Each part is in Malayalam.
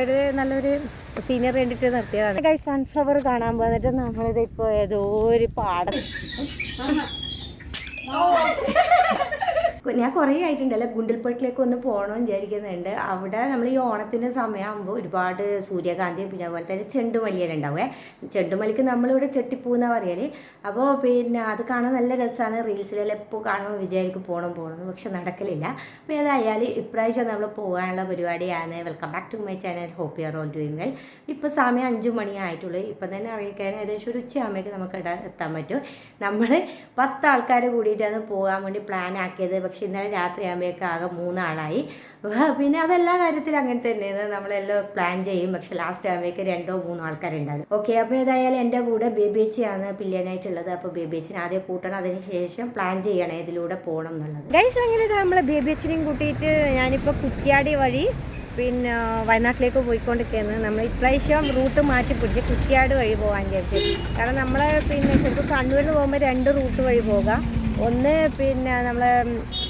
ഒരു നല്ലൊരു സീനിയർ വേണ്ടിയിട്ട് നിർത്തിയതാണ്. സൺഫ്ലവർ കാണാൻ പോന്നിട്ട് നമ്മളിത് ഇപ്പോൾ ഏതോ ഒരു പാടം ഞാൻ കുറേ ആയിട്ടുണ്ടല്ലോ ഗുണ്ടൽപേട്ടിലേക്ക് ഒന്ന് പോകണമെന്ന് വിചാരിക്കുന്നുണ്ട്. അവിടെ നമ്മൾ ഈ ഓണത്തിൻ്റെ സമയമാകുമ്പോൾ ഒരുപാട് സൂര്യകാന്തിയും പിന്നെ അതുപോലെ തന്നെ ചെണ്ടുമല്ലിയെല്ലാം ഉണ്ടാവുക. ചെണ്ടുമല്ലിക്ക് നമ്മളിവിടെ ചെട്ടിപ്പൂന്നാണ് പറയൽ. അപ്പോൾ പിന്നെ അത് കാണാൻ നല്ല രസമാണ്. റീൽസിലെല്ലാം എപ്പോൾ കാണുമ്പോൾ വിചാരിക്കും പോകണം പക്ഷെ നടക്കലില്ല. അപ്പോൾ ഏതായാലും ഇപ്രാവശ്യം നമ്മൾ പോകാനുള്ള പരിപാടിയാണ്. Welcome back to my channel. Hope you are all doing well. ഇപ്പോൾ സമയം 5 മണിയായിട്ടുള്ളൂ. ഇപ്പം തന്നെ അറിയിക്കാൻ ഏകദേശം ഒരു ഉച്ചയാകുമ്പോഴേക്ക് നമുക്ക് എത്താൻ പറ്റും. നമ്മൾ 10 ആൾക്കാർ കൂടിയിട്ടാണ് പോകാൻ വേണ്ടി പ്ലാൻ ആക്കിയത്. പക്ഷെ ഇന്നലെ രാത്രി ആകുമ്പോഴേക്ക് ആകെ 3 ആളായി. പിന്നെ അതെല്ലാ കാര്യത്തിലും അങ്ങനെ തന്നെയാണ്. നമ്മളെല്ലാം പ്ലാൻ ചെയ്യും, പക്ഷെ ലാസ്റ്റ് ആകുമ്പോഴേക്ക് 2 3 ആൾക്കാരുണ്ടാകും. ഓക്കെ, അപ്പോൾ ഏതായാലും എൻ്റെ കൂടെ ബേബിച്ചിയാണ് പില്ലിയനായിട്ടുള്ളത്. അപ്പോൾ ബേബിച്ചിനെ ആദ്യം കൂട്ടണം, അതിന് ശേഷം പ്ലാൻ ചെയ്യണം ഇതിലൂടെ പോകണം എന്നുള്ളത്. ഗൈസ്, അങ്ങനെ നമ്മളെ ബേബിച്ചിനെയും കൂട്ടിയിട്ട് ഞാനിപ്പോൾ കുറ്റ്യാടി വഴി പിന്നെ വയനാട്ടിലേക്ക് പോയിക്കൊണ്ടിരിക്കുകയാണ്. നമ്മൾ ഇപ്രാവശ്യം റൂട്ട് മാറ്റി പിടിച്ച് കുറ്റ്യാട് വഴി പോകാൻ വിചാരിച്ചു. കാരണം നമ്മൾ പിന്നെ ശരിക്കും കണ്ണൂരിൽ പോകുമ്പോൾ 2 റൂട്ട് വഴി പോകാം. ഒന്ന് പിന്നെ നമ്മളെ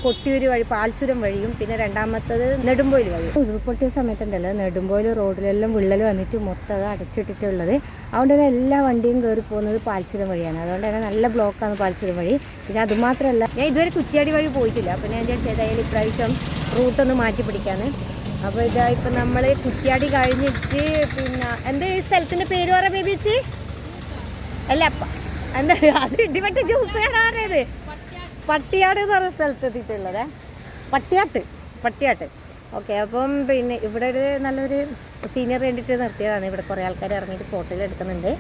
കൊട്ടിയൂർ വഴി പാൽച്ചുരം വഴിയും പിന്നെ രണ്ടാമത്തത് നെടുമ്പോയിൽ വഴി. ഉരുൾപൊട്ടിയ സമയത്തുണ്ടല്ലോ നെടുമ്പോയിൽ റോഡിലെല്ലാം വിള്ളൽ വന്നിട്ട് മൊത്തം അത് അടച്ചിട്ടിട്ടുള്ളത്. അതുകൊണ്ട് തന്നെ എല്ലാ വണ്ടിയും കയറി പോകുന്നത് പാൽച്ചുരം വഴിയാണ്. അതുകൊണ്ട് തന്നെ നല്ല ബ്ലോക്കാണ് പാൽച്ചുരം വഴി. പിന്നെ അതുമാത്രമല്ല, ഞാൻ ഇതുവരെ കുറ്റ്യാടി വഴി പോയിട്ടില്ല. അപ്പോൾ ഞാൻ വിചാരിച്ചു ഏതായാലും ഇപ്രാവശ്യം റൂട്ടൊന്ന് മാറ്റി പിടിക്കാന്ന്. അപ്പോൾ ഇതാ ഇപ്പം നമ്മൾ കുറ്റ്യാടി കഴിഞ്ഞിട്ട് പിന്നെ എന്താ ഈ സ്ഥലത്തിൻ്റെ പേര് പറയാ ബേബിച്ചി? അല്ല എന്താ അത് ഇടിവെട്ട് ജ്യൂസ് കാണാറേത് പട്ടിയാട് എന്ന് പറഞ്ഞ സ്ഥലത്ത് എത്തിയിട്ടുള്ളത്. പട്ടിയാട്ട്. ഓക്കെ, അപ്പം പിന്നെ ഇവിടെ ഒരു നല്ലൊരു സീനിയർ വേണ്ടിയിട്ട് നിർത്തിയതാണ്. ഇവിടെ കുറേ ആൾക്കാർ ഇറങ്ങിയിട്ട് ഫോട്ടോയിൽ എടുക്കുന്നുണ്ട്.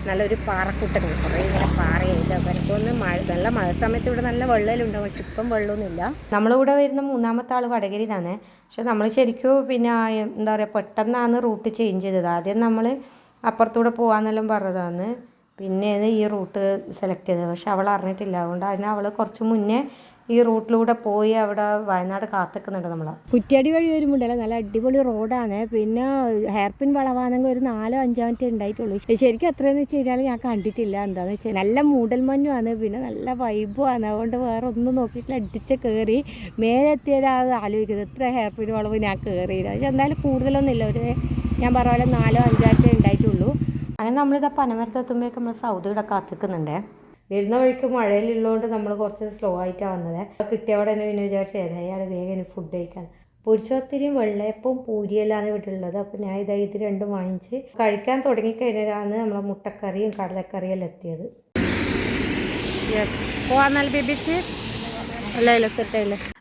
നല്ലൊരു പാറക്കൂട്ടൻ, കുറേ ഇങ്ങനെ പാറയായിട്ട്. അപ്പോൾ എനിക്കൊന്ന് നല്ല മഴ സമയത്ത് ഇവിടെ നല്ല വെള്ളമെല്ലാം പക്ഷെ ഇപ്പം വെള്ളമൊന്നുമില്ല. നമ്മളിവിടെ വരുന്ന 3ാമത്തെ ആൾ വടകരയിലാണ്. പക്ഷെ നമ്മൾ ശരിക്കും പിന്നെ എന്താ പറയുക പെട്ടെന്നാണ് റൂട്ട് ചേഞ്ച് ചെയ്തത്. ആദ്യം നമ്മൾ അപ്പുറത്തൂടെ പോകാമെന്നെല്ലാം പറഞ്ഞതാണ്. പിന്നെയാണ് ഈ റൂട്ട് സെലക്ട് ചെയ്തത്. പക്ഷെ അവൾ അറിഞ്ഞിട്ടില്ല. അതുകൊണ്ട് അതിന് അവൾ കുറച്ച് മുന്നേ ഈ റൂട്ടിലൂടെ പോയി അവിടെ വയനാട് കാത്തിക്കുന്നുണ്ട്. നമ്മളെ കുറ്റ്യാടി വഴി വരുമ്പോണ്ടല്ലോ നല്ല അടിപൊളി റോഡാണ്. പിന്നെ ഹെയർ പിൻ വളവാണെങ്കിൽ ഒരു 4-5 മിനിറ്റ് ഉണ്ടായിട്ടുള്ളൂ. ശരിക്കും എത്രയെന്ന് വെച്ച് കഴിഞ്ഞാൽ ഞാൻ കണ്ടിട്ടില്ല. എന്താണെന്ന് വെച്ചാൽ നല്ല മൂടൽമഞ്ഞുമാണ്, പിന്നെ നല്ല വൈബുമാണ്. അതുകൊണ്ട് വേറെ ഒന്നും നോക്കിയിട്ടില്ല, അടിച്ച് കയറി മേലെത്തിയതാണ് ആലോചിക്കുന്നത്. എത്ര ഹെയർ പിൻ വളവ് ഞാൻ കയറിയില്ല. പക്ഷെ എന്തായാലും കൂടുതലൊന്നുമില്ല, ഒരു ഞാൻ പറഞ്ഞ പോലെ 4-5 മിനിറ്റ് ഉണ്ടായിട്ടുള്ളൂ. അങ്ങനെ നമ്മളിതാ പനമരത്തെത്തുമ്പോഴേക്ക് നമ്മൾ സൗദിയുടെ കാത്തിക്കുന്നുണ്ടേ. വരുന്ന വഴിക്ക് മഴയിലുള്ളതുകൊണ്ട് നമ്മൾ കുറച്ച് സ്ലോ ആയിട്ടാണ് വന്നത്. കിട്ടിയവിടെ തന്നെ പിന്നെ വിചാരിച്ച് ഏതായാലും വേഗം ഫുഡ് കഴിക്കാൻ. പൊരിച്ചോത്തിരിയും വെള്ളയപ്പവും പൂരിയെല്ലാം വീട്ടിലുള്ളത്. അപ്പോൾ ഞാൻ ഇത് 2 വാങ്ങിച്ച് കഴിക്കാൻ തുടങ്ങിക്കഴിഞ്ഞാലാണ് നമ്മളെ മുട്ടക്കറിയും കടലക്കറിയും എല്ലാം എത്തിയത്.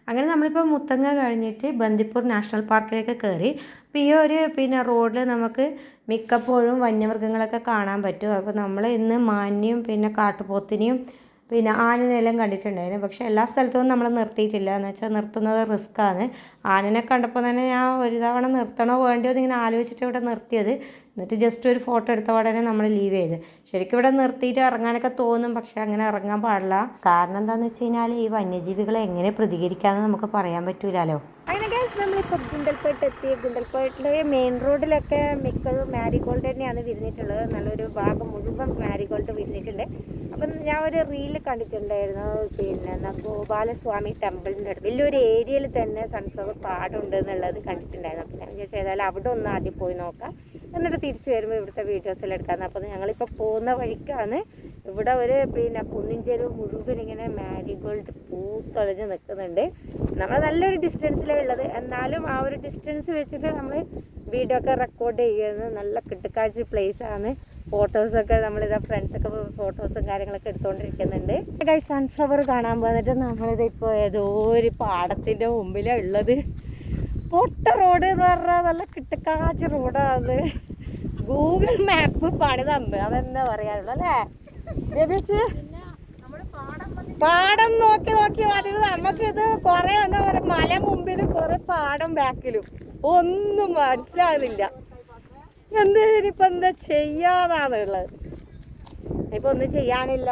അങ്ങനെ നമ്മളിപ്പോൾ മുത്തങ്ങ കഴിഞ്ഞിട്ട് ബന്ദിപ്പൂർ നാഷണൽ പാർക്കിലേക്ക് കയറി. അപ്പോൾ ഈ ഒരു പിന്നെ റോഡിൽ നമുക്ക് മിക്കപ്പോഴും വന്യമൃഗങ്ങളൊക്കെ കാണാൻ പറ്റും. അപ്പോൾ നമ്മൾ ഇന്ന് മാനിനെയും പിന്നെ കാട്ടുപോത്തിനെയും പിന്നെ ആനനെല്ലാം കണ്ടിട്ടുണ്ടായിരുന്നു. പക്ഷേ എല്ലാ സ്ഥലത്തും നമ്മൾ നിർത്തിയിട്ടില്ല. എന്ന് വെച്ചാൽ നിർത്തുന്നത് റിസ്ക്കാണ്. ആനനെ കണ്ടപ്പോൾ തന്നെ ഞാൻ ഒരു തവണ നിർത്തണോ വേണ്ടിയോ എന്നിങ്ങനെ ആലോചിച്ചിട്ട് ഇവിടെ നിർത്തിയത്. എന്നിട്ട് ജസ്റ്റ് ഒരു ഫോട്ടോ എടുത്ത ഉടനെ നമ്മൾ ലീവ് ചെയ്ത്. ശരിക്കും ഇവിടെ നിർത്തിയിട്ട് ഇറങ്ങാനൊക്കെ തോന്നും, പക്ഷെ അങ്ങനെ ഇറങ്ങാൻ പാടില്ല. കാരണം എന്താണെന്ന് വെച്ച് കഴിഞ്ഞാൽ ഈ വന്യജീവികളെ എങ്ങനെ പ്രതികരിക്കാമെന്ന് നമുക്ക് പറയാൻ പറ്റൂലല്ലോ. അങ്ങനെ നമ്മളിപ്പോൾ ഗുണ്ടൽപേട്ട് എത്തി. ഗുണ്ടൽപേട്ടിലെ മെയിൻ റോഡിലൊക്കെ മിക്കതും മാരിഗോൾഡ് തന്നെയാണ് വിരിഞ്ഞിട്ടുള്ളത്. നല്ലൊരു ഭാഗം മുഴുവൻ മാരിഗോൾഡ് വിരിഞ്ഞിട്ടുണ്ട്. അപ്പം ഞാൻ ഒരു റീൽ കണ്ടിട്ടുണ്ടായിരുന്നു. പിന്നെ ഗോപാലസ്വാമി ടെമ്പിളിൻ്റെ അടുത്ത് വലിയൊരു ഏരിയയിൽ തന്നെ സൺഫ്ലവർ പാടുണ്ട് എന്നുള്ളത് കണ്ടിട്ടുണ്ടായിരുന്നു. അപ്പം ഞാൻ വിചാരിച്ചു ഏതായാലും അവിടെ ഒന്ന് ആദ്യം പോയി നോക്കാം, എന്നിട്ട് തിരിച്ചു വരുമ്പോൾ ഇവിടുത്തെ വീഡിയോസെല്ലാം എടുക്കാമെന്ന്. അപ്പോൾ ഞങ്ങളിപ്പോൾ പോകുന്ന വഴിക്കാണ് ഇവിടെ ഒരു പിന്നെ കുന്നിൻ ചെരുവ് മുഴുവൻ ഇങ്ങനെ മാരിഗോൾഡ് പൂത്തൊളഞ്ഞ് നിൽക്കുന്നുണ്ട്. നമ്മൾ നല്ലൊരു ഡിസ്റ്റൻസിലാണ് ഉള്ളത്, എന്നാലും ആ ഒരു ഡിസ്റ്റൻസ് വെച്ചിട്ട് നമ്മൾ വീഡിയോ ഒക്കെ റെക്കോർഡ് ചെയ്യുന്നത്. നല്ല കിട്ടുക്കാഴ്ച പ്ലേസാണ്. ഫോട്ടോസൊക്കെ നമ്മളിതാ ഫ്രണ്ട്സൊക്കെ ഫോട്ടോസും കാര്യങ്ങളൊക്കെ എടുത്തുകൊണ്ടിരിക്കുന്നുണ്ട്. ഗൈസ്, സൺഫ്ലവർ കാണാൻ പോന്നിട്ട് നമ്മളിത് ഇപ്പോൾ ഏതോ ഒരു പാടത്തിൻ്റെ മുമ്പിലാണ് ഉള്ളത്. പൊട്ട റോഡ് എന്ന് പറഞ്ഞാൽ നല്ല കിട്ടുക്കാച്ച റോഡാണ്. ഗൂഗിൾ മാപ്പ് പണി തന്നു, അതെന്നെ പറയാനുള്ളൂ അല്ലേ ബേബിച്ച്? പാടം നോക്കി മതി. നമുക്കിത് കുറേ എന്താ പറയുക, മല മുമ്പിലും കുറേ പാടം ബാക്കിലും ഒന്നും മനസ്സിലാകുന്നില്ല. ഇനിയിപ്പോൾ എന്താ ചെയ്യാന്നാണ് ഉള്ളത്. ഇപ്പം ഒന്നും ചെയ്യാനില്ല,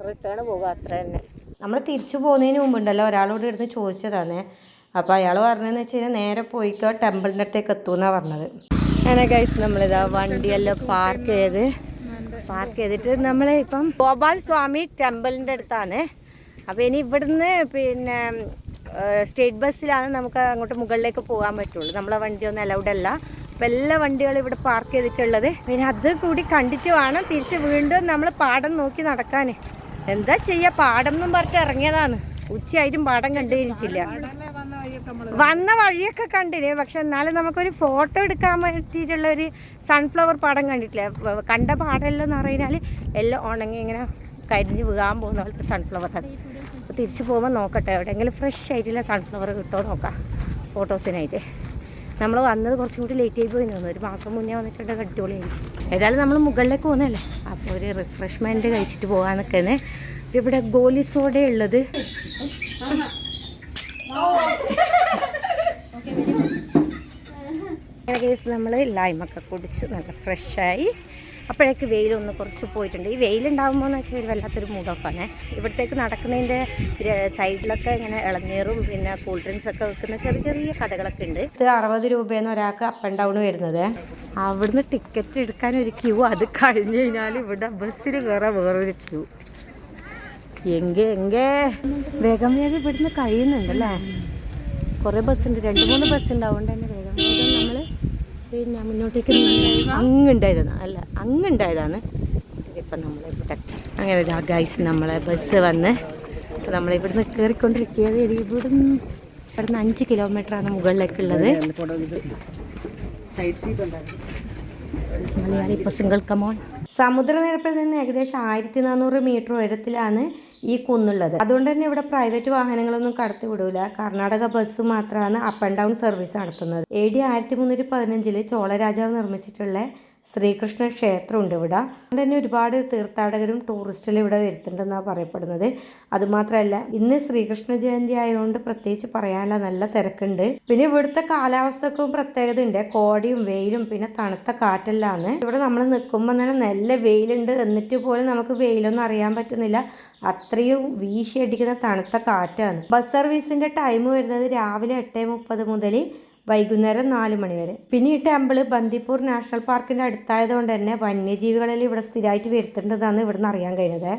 റിട്ടേൺ പോകുക അത്ര തന്നെ. നമ്മൾ തിരിച്ചു പോകുന്നതിന് മുമ്പുണ്ടല്ലോ ഒരാളോട് എടുത്ത് ചോദിച്ചതാണ്. അപ്പോൾ അയാൾ പറഞ്ഞതെന്ന് വെച്ച് കഴിഞ്ഞാൽ നേരെ പോയിക്കോ, ടെമ്പിളിൻ്റെ അടുത്തേക്ക് എത്തുമെന്നാണ് പറഞ്ഞത്. അങ്ങനെ ഗൈസ് നമ്മളിതാ വണ്ടിയെല്ലാം പാർക്ക് ചെയ്തിട്ട് നമ്മൾ ഇപ്പം ഗോപാൽ സ്വാമി ടെമ്പിളിൻ്റെ അടുത്താണ്. അപ്പോൾ ഇനി ഇവിടുന്ന് പിന്നെ സ്റ്റേറ്റ് ബസ്സിലാണ് നമുക്ക് അങ്ങോട്ട് മുകളിലേക്ക് പോകാൻ പറ്റുള്ളൂ. നമ്മളെ വണ്ടിയൊന്നും അലൗഡ് അല്ല. എല്ലാ വണ്ടികളും ഇവിടെ പാർക്ക് ചെയ്തിട്ടുള്ളത്. പിന്നെ അത് കൂടി കണ്ടിട്ട് വേണം തിരിച്ച് വീണ്ടും നമ്മൾ പാടം നോക്കി നടക്കാൻ. എന്താ ചെയ്യുക, പാടം എന്നും പറഞ്ഞിട്ട് ഇറങ്ങിയതാണ്. ഉച്ചയായിട്ടും പാടം കണ്ടുകഴിഞ്ഞിട്ടില്ല. വന്ന വഴിയൊക്കെ കണ്ടില്ലേ, പക്ഷെ എന്നാലും നമുക്കൊരു ഫോട്ടോ എടുക്കാൻ പറ്റിയിട്ടുള്ള ഒരു സൺഫ്ലവർ പാടം കണ്ടിട്ടില്ല. കണ്ട പാടമെല്ലാം എന്ന് പറഞ്ഞാൽ എല്ലാം ഉണങ്ങി ഇങ്ങനെ കരിഞ്ഞ് വീഴാൻ പോകുന്ന പോലത്തെ സൺഫ്ലവർ. അത് അപ്പോൾ തിരിച്ചു പോകുമ്പോൾ നോക്കട്ടെ എവിടെയെങ്കിലും ഫ്രഷ് ആയിട്ടുള്ള സൺഫ്ലവർ കിട്ടുമോ നോക്കാം ഫോട്ടോസിനായിട്ട്. നമ്മൾ വന്നത് കുറച്ചും കൂടി ലേറ്റ് ആയി പോയി തോന്നുന്നു. ഒരു മാസം മുന്നേ വന്നിട്ടുണ്ട്, അടിപൊളിയായിരുന്നു. ഏതായാലും നമ്മൾ മുകളിലേക്ക് പോകുന്നല്ലേ, അപ്പോൾ ഒരു റിഫ്രഷ്മെൻറ്റ് കഴിച്ചിട്ട് പോകാൻ നിൽക്കുന്നത്. ഇവിടെ ഗോലി സോഡ ഉള്ളത്. നമ്മൾ ലൈമൊക്കെ കുടിച്ചു നല്ല ഫ്രഷായി. അപ്പോഴേക്ക് വെയിലൊന്ന് കുറച്ച് പോയിട്ടുണ്ട്. ഈ വെയിലുണ്ടാകുമ്പോൾ എന്ന് വെച്ചാൽ വല്ലാത്തൊരു മൂഡ് ഓഫാണ്. ഇവിടത്തേക്ക് നടക്കുന്നതിൻ്റെ സൈഡിലൊക്കെ ഇങ്ങനെ ഇളനീറും പിന്നെ കൂൾ ഡ്രിങ്ക്സ് ഒക്കെ വെക്കുന്ന ചെറിയ ചെറിയ കടകളൊക്കെ ഉണ്ട്. ഇത് 60 രൂപയെന്ന് ഒരാൾക്ക് അപ്പ് ആൻഡ് ഡൗൺ വരുന്നത്. അവിടുന്ന് ടിക്കറ്റ് എടുക്കാൻ ഒരു ക്യൂ, അത് കഴിഞ്ഞ് കഴിഞ്ഞാൽ ഇവിടെ ബസ്സിൽ കയറാൻ വേറൊരു ക്യൂ. എങ്കെ വേഗം വേഗം ഇവിടുന്ന് കഴിയുന്നുണ്ടല്ലേ. കുറേ ബസ്സുണ്ട്, 2-3 ബസ്സുണ്ട്. അതുകൊണ്ട് തന്നെ വേഗം വേഗം നമ്മൾ പിന്നെ മുന്നോട്ടേക്ക് അങ്ങുണ്ടായതാണ്. ഇപ്പം നമ്മളിവിടെ അങ്ങനെ ഗൈസ് നമ്മളെ ബസ് വന്ന് നമ്മളിവിടുന്ന് കയറിക്കൊണ്ടിരിക്കുകയാണ്. ഇവിടുന്ന് 5 കിലോമീറ്ററാണ് മുകളിലേക്കുള്ളത്. മലയാളി ഇപ്പോൾ സിംഗിൾ കമോൺ. സമുദ്രനിരപ്പിൽ നിന്ന് ഏകദേശം 1400 മീറ്റർ ഉയരത്തിലാണ് ഈ കുന്നുള്ളത്. അതുകൊണ്ട് തന്നെ ഇവിടെ പ്രൈവറ്റ് വാഹനങ്ങളൊന്നും കടത്തി വിടൂല. കർണാടക ബസ് മാത്രമാണ് അപ്പ് ആൻഡ് ഡൗൺ സർവീസ് നടത്തുന്നത്. AD 1315 ചോളരാജാവ് നിർമ്മിച്ചിട്ടുള്ള ശ്രീകൃഷ്ണ ക്ഷേത്രം ഉണ്ട് ഇവിടെ. അതുകൊണ്ട് തന്നെ ഒരുപാട് തീർത്ഥാടകരും ടൂറിസ്റ്റുകളും ഇവിടെ വരുത്തുണ്ടെന്നാണ് പറയപ്പെടുന്നത്. അതുമാത്രമല്ല ഇന്ന് ശ്രീകൃഷ്ണ ജയന്തി ആയതുകൊണ്ട് പ്രത്യേകിച്ച് പറയാനുള്ള നല്ല തിരക്കുണ്ട്. പിന്നെ ഇവിടുത്തെ കാലാവസ്ഥക്കും പ്രത്യേകത ഉണ്ട്. കോടയും വെയിലും പിന്നെ തണുത്ത കാറ്റെല്ലാമാണ്. ഇവിടെ നമ്മൾ നിൽക്കുമ്പോൾ തന്നെ നല്ല വെയിലുണ്ട്, എന്നിട്ട് പോലും നമുക്ക് വെയിലൊന്നും അറിയാൻ പറ്റുന്നില്ല. അത്രയും വീശി അടിക്കുന്ന തണുത്ത കാറ്റാണ്. ബസ് സർവീസിന്റെ ടൈം വരുന്നത് രാവിലെ 8:30 മുതൽ വൈകുന്നേരം 4 മണി വരെ. പിന്നെ ഈ ടെമ്പിൾ ബന്ദിപ്പൂർ നാഷണൽ പാർക്കിന്റെ അടുത്തായതുകൊണ്ട് തന്നെ വന്യജീവികളിൽ ഇവിടെ സ്ഥിരമായിട്ട് വരുത്തേണ്ടതാണ് ഇവിടുന്ന് അറിയാൻ കഴിഞ്ഞത്.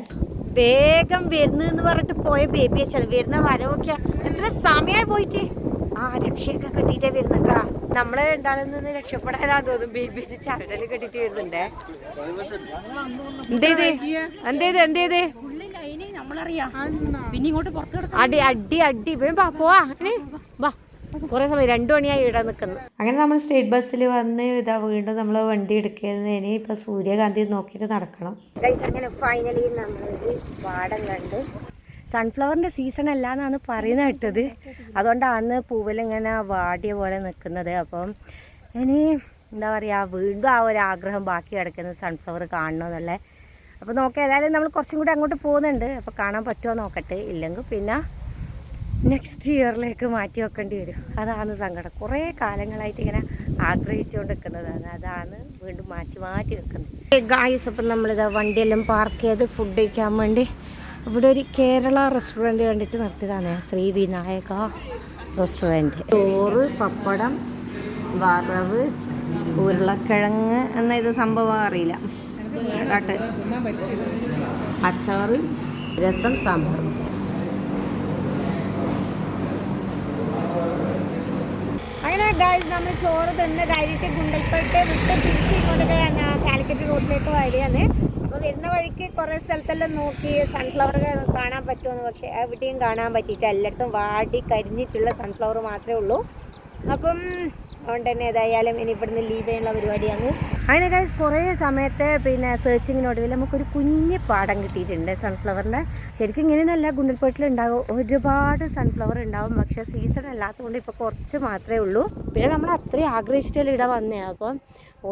വേഗം വരുന്നെന്ന് പറഞ്ഞിട്ട് പോയ ബേബി വെച്ചത് വരുന്ന വരവൊക്കെ എത്ര സമയമായി പോയിട്ട് രക്ഷയൊക്കെ കെട്ടിയിട്ടേ വരുന്നുണ്ടാ. നമ്മളെ രണ്ടാളിൽ നിന്ന് രക്ഷപ്പെടാനാ തോന്നും. ബേബി വെച്ച് ചരടല് കെട്ടിട്ട് വരുന്നുണ്ടേ. എന്തേത് അടി പോവാ കുറെ സമയം 2 മണിയായി ഇവിടെ നിൽക്കുന്നു. അങ്ങനെ നമ്മൾ സ്റ്റേറ്റ് ബസ്സിൽ വന്ന് ഇതാ വീണ്ടും നമ്മൾ വണ്ടി എടുക്കുന്നതിന് ഇപ്പൊ സൂര്യകാന്തി നോക്കിയിട്ട് നടക്കണം. അങ്ങനെ ഫൈനലി നമ്മളൊരു പാടം കണ്ട്. സൺഫ്ലവറിന്റെ സീസൺ അല്ല എന്നാണ് പറയുന്നത് കേട്ടത്. അതുകൊണ്ടാണ് പൂവിലിങ്ങനെ വാടിയ പോലെ നിൽക്കുന്നത്. അപ്പം ഇനി എന്താ പറയുക, വീണ്ടും ആ ഒരു ആഗ്രഹം ബാക്കി കിടക്കുന്നത് സൺഫ്ലവർ കാണണമെന്നല്ലേ. അപ്പോൾ നോക്കാം, ഏതായാലും നമ്മൾ കുറച്ചും കൂടി അങ്ങോട്ട് പോകുന്നുണ്ട്. അപ്പോൾ കാണാൻ പറ്റുമോ നോക്കട്ടെ. ഇല്ലെങ്കിൽ പിന്നെ നെക്സ്റ്റ് ഇയറിലേക്ക് മാറ്റി വെക്കേണ്ടി വരും. അതാണ് സങ്കടം. കുറേ കാലങ്ങളായിട്ട് ഇങ്ങനെ ആഗ്രഹിച്ചുകൊണ്ട് നിൽക്കുന്നതാണ്. അതാണ് വീണ്ടും മാറ്റി വെക്കുന്നത്. ഗായ്സ്, അപ്പം നമ്മളിത് വണ്ടിയെല്ലാം പാർക്ക് ചെയ്ത് ഫുഡ് കഴിക്കാൻ വേണ്ടി ഇവിടെ ഒരു കേരള റെസ്റ്റോറൻറ്റ് കണ്ടിട്ട് നിർത്തിയതാണ്. ശ്രീ വിനായക റെസ്റ്റോറൻറ്റ്. ചോറ്, പപ്പടം, വറവ്, ഉരുളക്കിഴങ്ങ് എന്ന ഇത് സംഭവം അറിയില്ല, അച്ചാറ്, രസം, സാമ്പാർ. അങ്ങനെ ഗായ്സ് നമ്മൾ ചോറ് തിന്ന് കഴിഞ്ഞിട്ട് ഗുണ്ടൽപേട്ട് വിട്ട് തിരിച്ച് ഇങ്ങോട്ടൊക്കെ കാലിക്കറ്റ് റോഡിലേക്ക് വരികയാണ്. അപ്പോൾ വരുന്ന വഴിക്ക് കുറേ സ്ഥലത്തെല്ലാം നോക്കി സൺഫ്ലവർ കാണാൻ പറ്റുമെന്ന്, പക്ഷേ എവിടെയും കാണാൻ പറ്റിയിട്ട് എല്ലായിടത്തും വാടി കരിഞ്ഞിട്ടുള്ള സൺഫ്ലവർ മാത്രമേ ഉള്ളൂ. അപ്പം അതുകൊണ്ട് തന്നെ ഏതായാലും ഇനി ഇവിടുന്ന് ലീവ് ചെയ്യാനുള്ള പരിപാടിയാണ്. അങ്ങനെ ഗൈസ് കുറേ സമയത്തെ പിന്നെ സെർച്ചിങ്ങിനൊടുവിൽ നമുക്കൊരു കുഞ്ഞ് പാടം കിട്ടിയിട്ടുണ്ട് സൺഫ്ലവറിൻ്റെ. ശരിക്കും ഇങ്ങനെയൊന്നല്ല, ഗുണ്ടൽപേട്ടിലുണ്ടാകും ഒരുപാട് സൺഫ്ലവർ ഉണ്ടാവും. പക്ഷേ സീസൺ അല്ലാത്തതുകൊണ്ട് ഇപ്പോൾ കുറച്ച് മാത്രമേ ഉള്ളൂ. പിന്നെ നമ്മൾ അത്രയും ആഗ്രഹിച്ചിട്ടല്ലേ ഇവിടെ വന്നേ. അപ്പം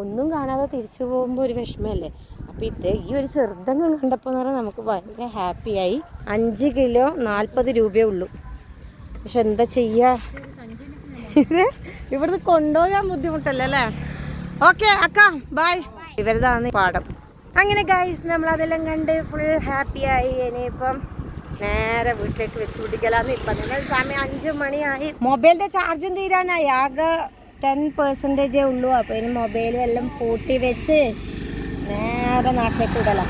ഒന്നും കാണാതെ തിരിച്ചു പോകുമ്പോൾ ഒരു വിഷമമല്ലേ. അപ്പോൾ ഈ ഒരു ചെറുതങ്ങ് കണ്ടപ്പോൾ എന്ന് പറഞ്ഞാൽ നമുക്ക് ഭയങ്കര ഹാപ്പിയായി. 5 കിലോ 40 രൂപയേ ഉള്ളൂ. പക്ഷെ എന്താ ചെയ്യുക, ഇത് ഇവിടുന്ന് കൊണ്ടുപോകാൻ ബുദ്ധിമുട്ടല്ലേ അല്ലേ. ഓക്കെ അക്ക ബൈ. ഇവരതാണ് പാടം. അങ്ങനെ ഗൈസ് നമ്മളതെല്ലാം കണ്ട് ഫുൾ ഹാപ്പിയായി. ഇനിയിപ്പം നേരെ വീട്ടിലേക്ക് വെച്ച് പിടിക്കലാന്ന്. ഇപ്പം നിങ്ങൾ സമയം 5 മണിയായി. മൊബൈലിൻ്റെ ചാർജും തീരാനായി. ആകെ 10% ഉള്ളൂ. അപ്പോൾ ഇനി മൊബൈലും എല്ലാം പൂട്ടി വെച്ച് നേരെ നാട്ടിലേക്ക് വിടലാം.